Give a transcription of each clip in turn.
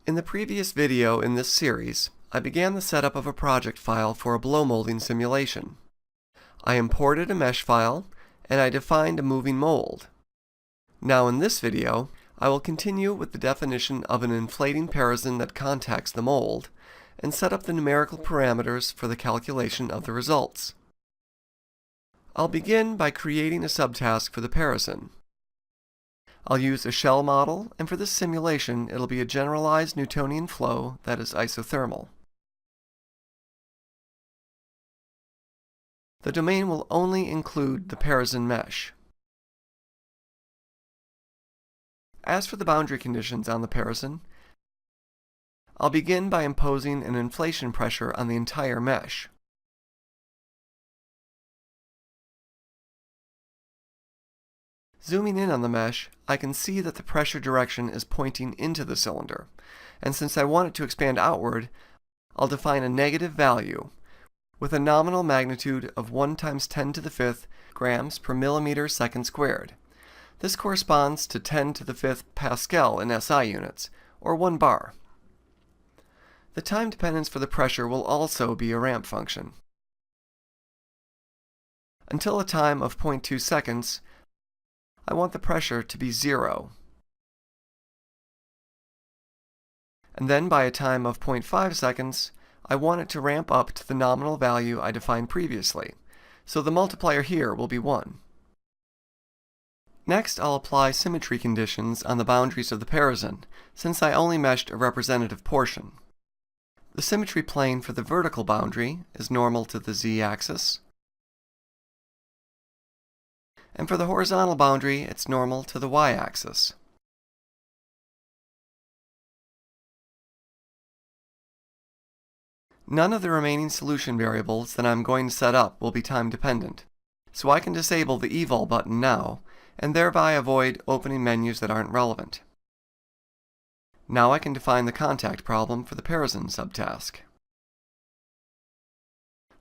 In the previous video in this series, I began the setup of a project file for a blow molding simulation. I imported a mesh file, and I defined a moving mold. Now in this video, I will continue with the definition of an inflating parison that contacts the mold, and set up the numerical parameters for the calculation of the results. I'll begin by creating a subtask for the parison. I'll use a shell model, and for this simulation it'll be a generalized Newtonian flow that is isothermal. The domain will only include the parison mesh. As for the boundary conditions on the parison, I'll begin by imposing an inflation pressure on the entire mesh. Zooming in on the mesh, I can see that the pressure direction is pointing into the cylinder, and since I want it to expand outward, I'll define a negative value with a nominal magnitude of 1 times 10 to the 5th grams per millimeter second squared. This corresponds to 10 to the 5th Pascal in SI units, or 1 bar. The time dependence for the pressure will also be a ramp function. Until a time of 0.2 seconds, I want the pressure to be 0. And then by a time of 0.5 seconds, I want it to ramp up to the nominal value I defined previously, so the multiplier here will be 1. Next, I'll apply symmetry conditions on the boundaries of the parison, since I only meshed a representative portion. The symmetry plane for the vertical boundary is normal to the z-axis, and for the horizontal boundary, it's normal to the y-axis. None of the remaining solution variables that I'm going to set up will be time dependent, so I can disable the eval button now, and thereby avoid opening menus that aren't relevant. Now I can define the contact problem for the parison subtask.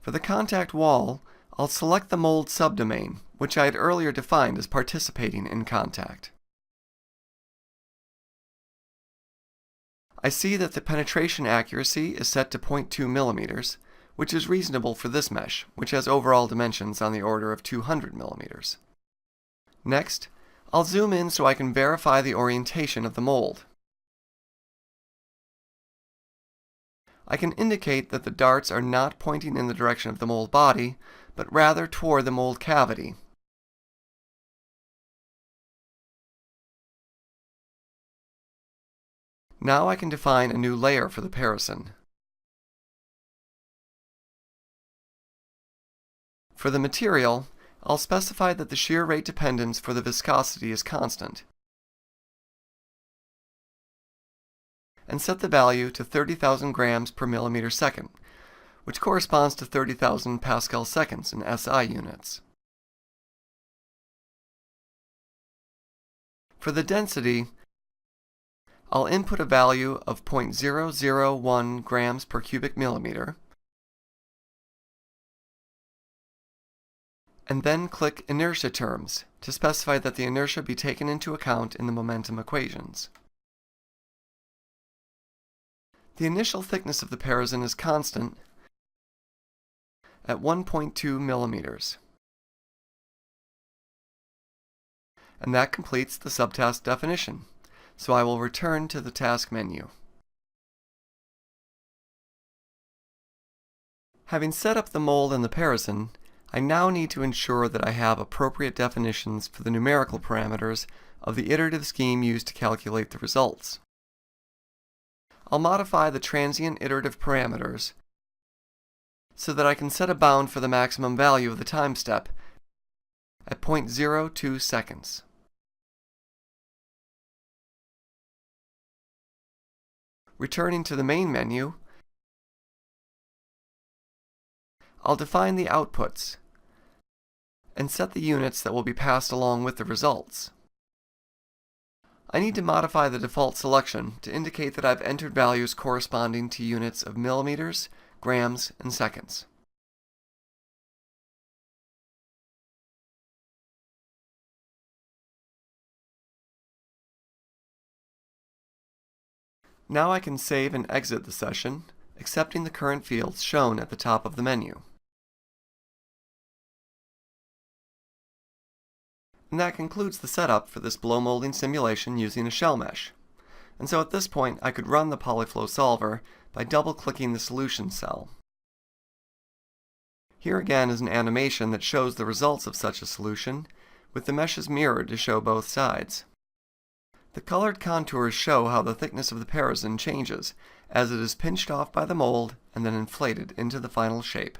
For the contact wall, I'll select the mold subdomain, which I had earlier defined as participating in contact. I see that the penetration accuracy is set to 0.2 millimeters, which is reasonable for this mesh, which has overall dimensions on the order of 200 millimeters. Next, I'll zoom in so I can verify the orientation of the mold. I can indicate that the darts are not pointing in the direction of the mold body, but rather toward the mold cavity. Now I can define a new layer for the parison. For the material, I'll specify that the shear rate dependence for the viscosity is constant, and set the value to 30,000 grams per millimeter second, which corresponds to 30,000 Pascal seconds in SI units. For the density, I'll input a value of 0.001 grams per cubic millimeter, and then click Inertia Terms to specify that the inertia be taken into account in the momentum equations. The initial thickness of the parison is constant at 1.2 millimeters. And that completes the subtask definition, so I will return to the task menu. Having set up the mold and the parison, I now need to ensure that I have appropriate definitions for the numerical parameters of the iterative scheme used to calculate the results. I'll modify the transient iterative parameters so that I can set a bound for the maximum value of the time step at 0.02 seconds. Returning to the main menu, I'll define the outputs and set the units that will be passed along with the results. I need to modify the default selection to indicate that I've entered values corresponding to units of millimeters, grams, and seconds. Now I can save and exit the session, accepting the current fields shown at the top of the menu. And that concludes the setup for this blow molding simulation using a shell mesh. And so at this point I could run the Polyflow solver by double-clicking the solution cell. Here again is an animation that shows the results of such a solution, with the meshes mirrored to show both sides. The colored contours show how the thickness of the parison changes as it is pinched off by the mold and then inflated into the final shape.